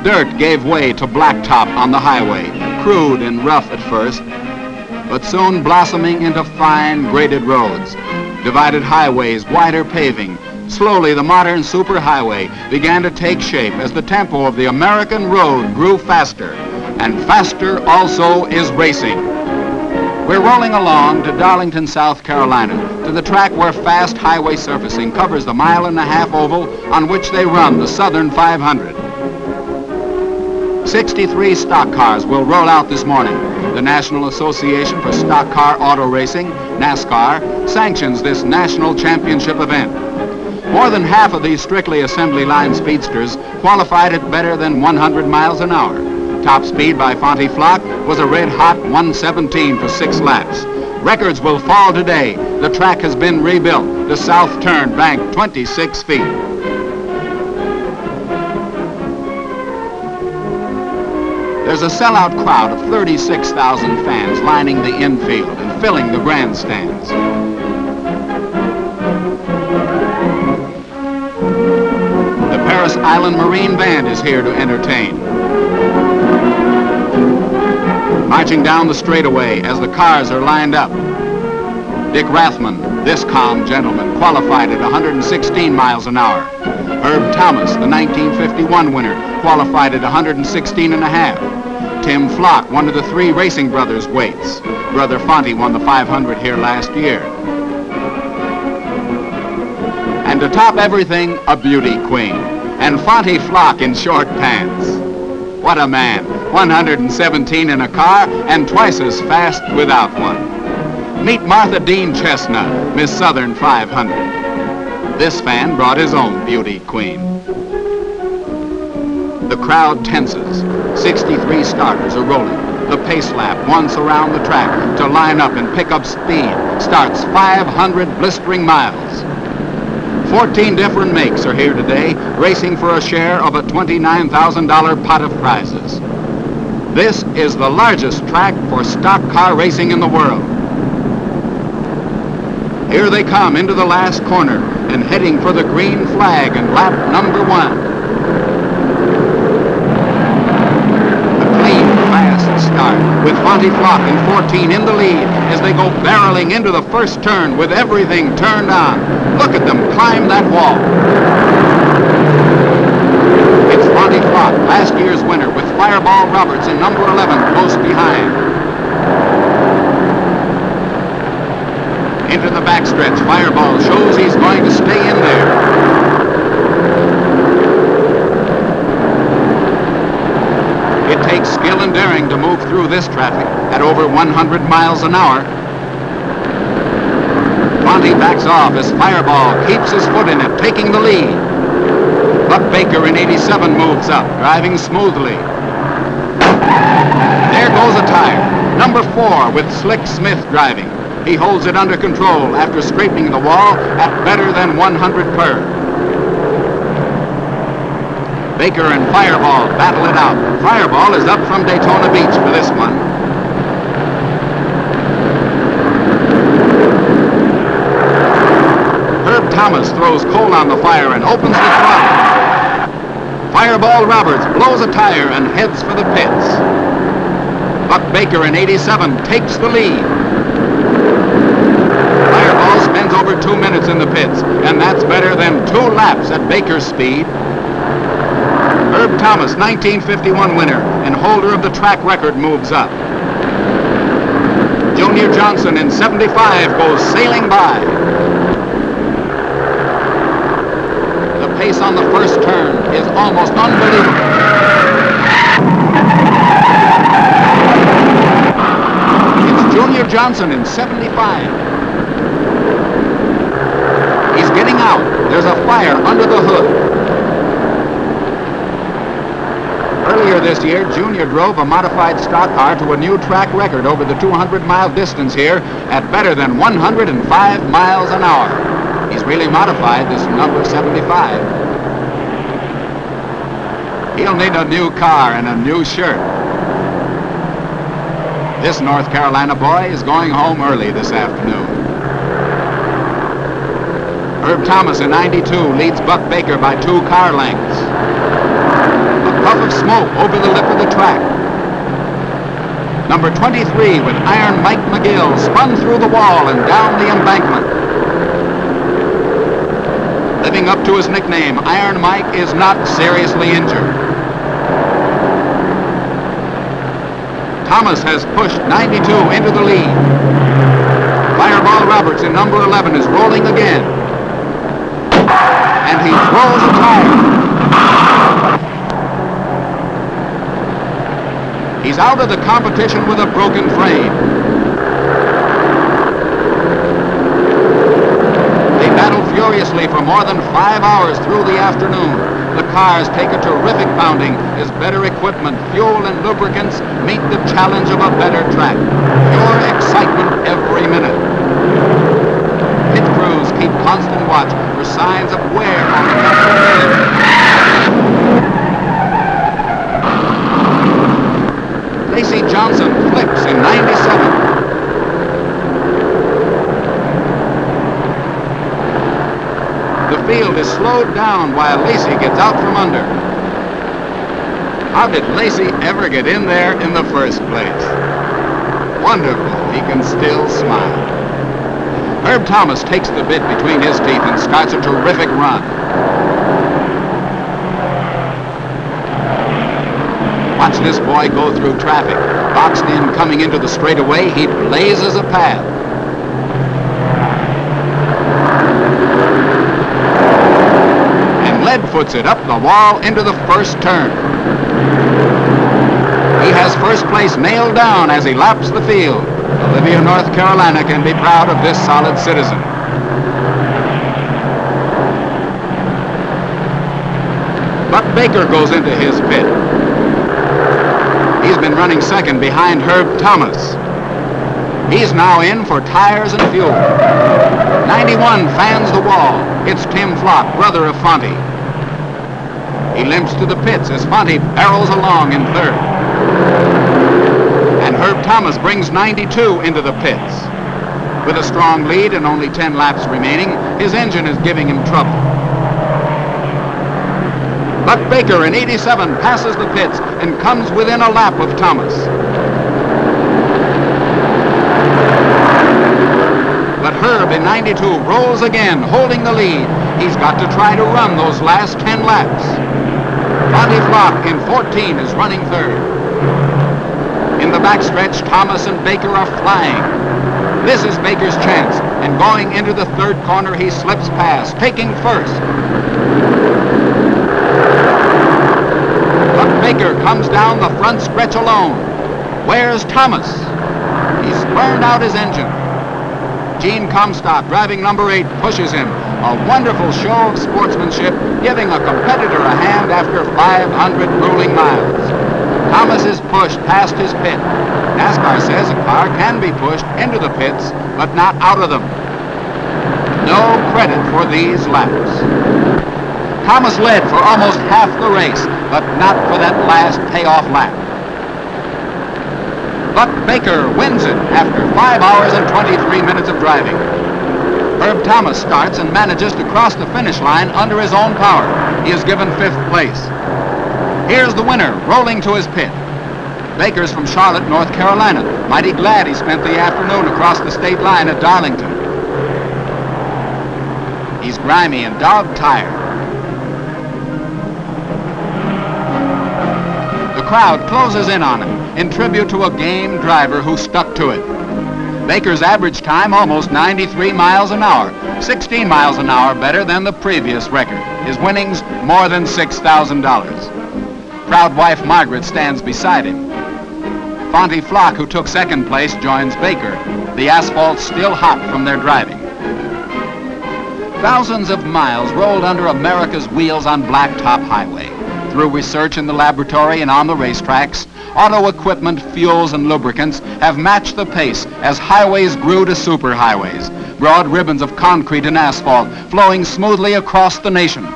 Dirt gave way to blacktop on the highway, crude and rough at first, but soon blossoming into fine graded roads, divided highways, wider paving. Slowly, the modern superhighway began to take shape as the tempo of the American road grew faster, and faster also is racing. We're rolling along to Darlington, South Carolina, to the track where fast highway surfacing covers the mile-and-a-half oval on which they run the Southern 500. 63 stock cars will roll out this morning. The National Association for Stock Car Auto Racing, NASCAR, sanctions this national championship event. More than half of these strictly assembly line speedsters qualified at better than 100 miles an hour. Top speed by Fonty Flock was a red-hot 117 for 6 laps. Records will fall today. The track has been rebuilt. The south turn banked 26 feet. There's a sellout crowd of 36,000 fans lining the infield and filling the grandstands. The Paris Island Marine Band is here to entertain. Marching down the straightaway as the cars are lined up. Dick Rathman, this calm gentleman, qualified at 116 miles an hour. Herb Thomas, the 1951 winner, qualified at 116 and a half. Tim Flock, one of the 3 Racing Brothers weights. Brother Fonty won the 500 here last year. And to top everything, a beauty queen. And Fonty Flock in short pants. What a man. 117 in a car and twice as fast without one. Meet Martha Dean Chestnut, Miss Southern 500. This fan brought his own beauty queen. The crowd tenses. 63 starters are rolling. The pace lap once around the track to line up and pick up speed starts 500 blistering miles. 14 different makes are here today, racing for a share of a $29,000 pot of prizes. This is the largest track for stock car racing in the world. Here they come into the last corner and heading for the green flag and lap number 1. Start with Fonty Flock and 14 in the lead as they go barreling into the first turn with everything turned on. Look at them climb that wall. It's Fonty Flock, last year's winner, with Fireball Roberts in number 11 close behind. Into the backstretch, Fireball shows he's going to stay in there. It takes skill and daring to move through this traffic at over 100 miles an hour. Fonty backs off as Fireball keeps his foot in it, taking the lead. Buck Baker in 87 moves up, driving smoothly. There goes a tire. Number 4 with Slick Smith driving. He holds it under control after scraping the wall at better than 100 per. Baker and Fireball battle it out. Fireball is up from Daytona Beach for this one. Herb Thomas throws coal on the fire and opens the throttle. Fireball Roberts blows a tire and heads for the pits. Buck Baker in 87 takes the lead. Fireball spends over 2 minutes in the pits, and that's better than 2 laps at Baker's speed. Herb Thomas, 1951 winner and holder of the track record, moves up. Junior Johnson in 75 goes sailing by. The pace on the first turn is almost unbelievable. It's Junior Johnson in 75. He's getting out. There's a fire under the hood. Earlier this year, Junior drove a modified stock car to a new track record over the 200-mile distance here at better than 105 miles an hour. He's really modified this number 75. He'll need a new car and a new shirt. This North Carolina boy is going home early this afternoon. Herb Thomas in 92 leads Buck Baker by 2 car lengths. A puff of smoke smoke over the lip of the track. Number 23 with Iron Mike McGill spun through the wall and down the embankment. Living up to his nickname, Iron Mike is not seriously injured. Thomas has pushed 92 into the lead. Fireball Roberts in number 11 is rolling again. And he throws a tire. He's out of the competition with a broken frame. They battled furiously for more than 5 hours through the afternoon. The cars take a terrific pounding as better equipment, fuel, and lubricants meet the challenge of a better track. Pure excitement every minute. Pit crews keep constant watch for signs of wear on the engine. Lacey Johnson flips in 97. The field is slowed down while Lacey gets out from under. How did Lacey ever get in there in the first place? Wonderful, he can still smile. Herb Thomas takes the bit between his teeth and starts a terrific run. Watch this boy go through traffic. Boxed in coming into the straightaway, he blazes a path. And Leadfoot's it up the wall into the first turn. He has first place nailed down as he laps the field. Olivia, North Carolina can be proud of this solid citizen. But Baker goes into his pit. He's been running second behind Herb Thomas. He's now in for tires and fuel. 91 fans the wall. It's Tim Flock, brother of Fonte. He limps to the pits as Fonte barrels along in third. And Herb Thomas brings 92 into the pits. With a strong lead and only 10 laps remaining, his engine is giving him trouble. But Baker in 87 passes the pits and comes within a lap of Thomas. But Herb in 92 rolls again, holding the lead. He's got to try to run those last 10 laps. Fonte Flock in 14 is running third. In the backstretch, Thomas and Baker are flying. This is Baker's chance, and going into the third corner, he slips past, taking first. But Baker comes down the front stretch alone. Where's Thomas? He's burned out his engine. Gene Comstock, driving number 8, pushes him. A wonderful show of sportsmanship, giving a competitor a hand after 500 grueling miles. Thomas is pushed past his pit. NASCAR says a car can be pushed into the pits, but not out of them. No credit for these laps. Thomas led for almost half the race, but not for that last payoff lap. But Baker wins it after 5 hours and 23 minutes of driving. Herb Thomas starts and manages to cross the finish line under his own power. He is given 5th place. Here's the winner, rolling to his pit. Baker's from Charlotte, North Carolina. Mighty glad he spent the afternoon across the state line at Darlington. He's grimy and dog-tired. The crowd closes in on him in tribute to a game driver who stuck to it. Baker's average time almost 93 miles an hour, 16 miles an hour better than the previous record. His winnings more than $6,000. Proud wife Margaret stands beside him. Fonte Flock, who took 2nd place, joins Baker. The asphalt's still hot from their driving. Thousands of miles rolled under America's wheels on Blacktop Highway. Through research in the laboratory and on the racetracks, auto equipment, fuels, and lubricants have matched the pace as highways grew to superhighways, broad ribbons of concrete and asphalt flowing smoothly across the nation.